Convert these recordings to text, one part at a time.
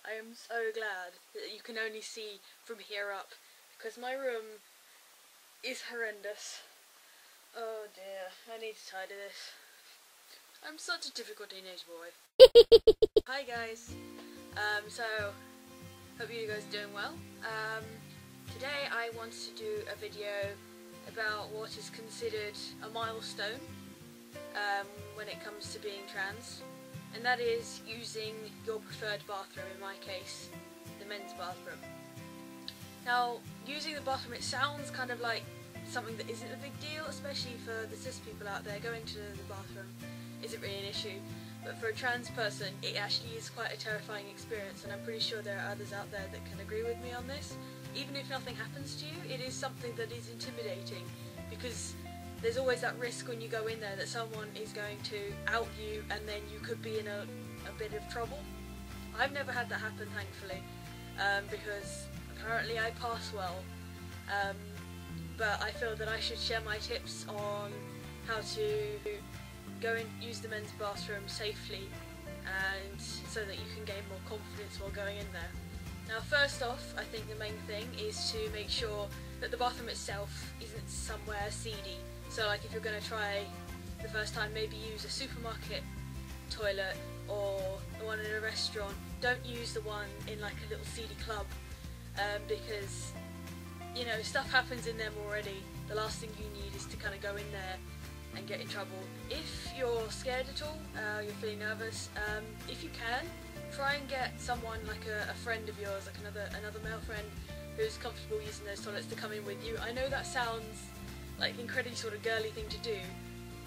I am so glad that you can only see from here up, because my room is horrendous. Oh dear, I need to tidy this. I'm such a typical teenage boy. Hi guys, so hope you guys are doing well. Today I want to do a video about what is considered a milestone when it comes to being trans, and that is using your preferred bathroom, in my case, the men's bathroom. Now, using the bathroom, it sounds kind of like something that isn't a big deal, especially for the cis people out there. Going to the bathroom isn't really an issue, but for a trans person it actually is quite a terrifying experience, and I'm pretty sure there are others out there that can agree with me on this. Even if nothing happens to you, it is something that is intimidating, because there's always that risk when you go in there that someone is going to out you and then you could be in a bit of trouble. I've never had that happen, thankfully, because apparently I pass well, but I feel that I should share my tips on how to go and use the men's bathroom safely, and so that you can gain more confidence while going in there. Now, first off, I think the main thing is to make sure that the bathroom itself isn't somewhere seedy. So like if you're going to try the first time, maybe use a supermarket toilet or the one in a restaurant. Don't use the one in like a little seedy club, because, you know, stuff happens in them already. The last thing you need is to kind of go in there and get in trouble. If you're scared at all, you're feeling nervous, if you can, try and get someone like a friend of yours, like another male friend who's comfortable using those toilets, to come in with you. I know that sounds like an incredibly sort of girly thing to do,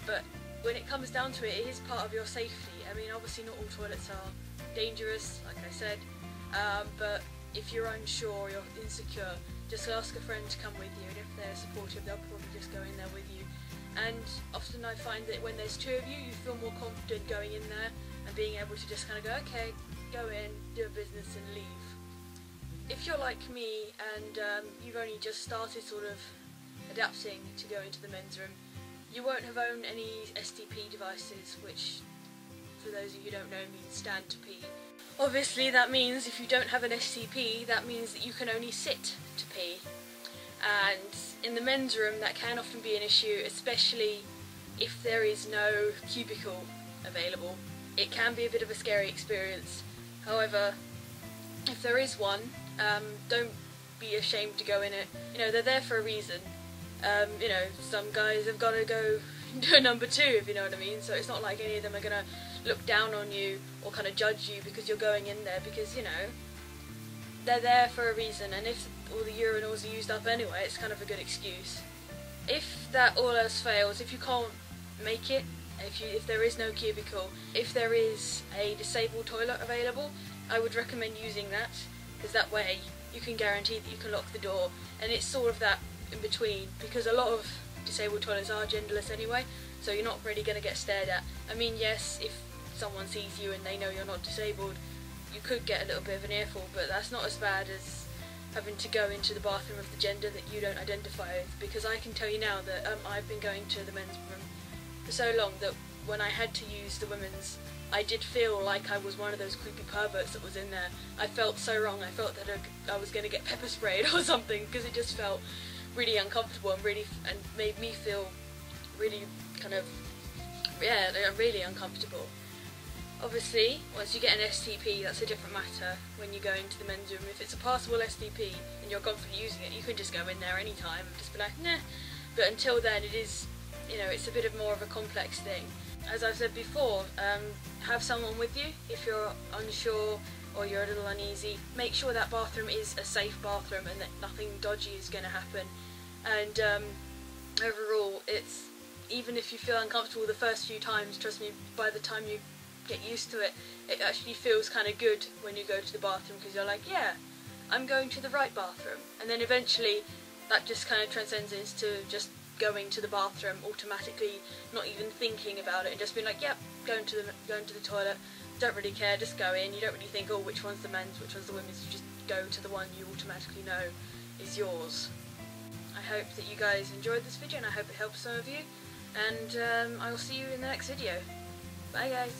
but when it comes down to it, it is part of your safety. I mean, obviously not all toilets are dangerous, like I said, but if you're unsure or you're insecure, just ask a friend to come with you, and if they're supportive, they'll probably just go in there with you. And often I find that when there's two of you, you feel more confident going in there and being able to just kind of go, okay, go in, do a business and leave. If you're like me and you've only just started sort of adapting to go into the men's room, you won't have owned any STP devices, which, for those of you who don't know, means stand to pee. Obviously that means if you don't have an STP, that means that you can only sit to pee. And in the men's room that can often be an issue, especially if there is no cubicle available. It can be a bit of a scary experience. However, if there is one, don't be ashamed to go in it. You know, they're there for a reason. You know, some guys have got to go to number two, if you know what I mean, so it's not like any of them are going to look down on you or kind of judge you because you're going in there, because, you know, they're there for a reason, and if all the urinals are used up anyway, it's kind of a good excuse. If that all else fails, if you can't make it, if there is no cubicle, if there is a disabled toilet available, I would recommend using that, because that way you can guarantee that you can lock the door, and it's sort of that in between, because a lot of disabled toilets are genderless anyway, so you're not really going to get stared at. I mean, yes, if someone sees you and they know you're not disabled, you could get a little bit of an earful, but that's not as bad as having to go into the bathroom of the gender that you don't identify with, because I can tell you now that I've been going to the men's room for so long that when I had to use the women's, I did feel like I was one of those creepy perverts that was in there. I felt so wrong. I felt that I was going to get pepper sprayed or something, because it just felt really uncomfortable and made me feel really kind of, yeah, really uncomfortable. Obviously, once you get an STP, that's a different matter when you go into the men's room. If it's a passable STP and you're confident using it, you can just go in there anytime and just be like, nah. But until then, it is, you know, it's a bit more of a complex thing. As I've said before, have someone with you if you're unsure or you're a little uneasy. Make sure that bathroom is a safe bathroom and that nothing dodgy is going to happen. And overall, it's, even if you feel uncomfortable the first few times, trust me, by the time you get used to it, it actually feels kind of good when you go to the bathroom, because you're like, yeah, I'm going to the right bathroom. And then eventually that just kind of transcends into just going to the bathroom automatically, not even thinking about it, and just being like, yep, going to the toilet, don't really care, just go in. You don't really think, oh, which one's the men's, which one's the women's. You just go to the one you automatically know is yours. I hope that you guys enjoyed this video, and I hope it helps some of you, and I will see you in the next video. Bye guys.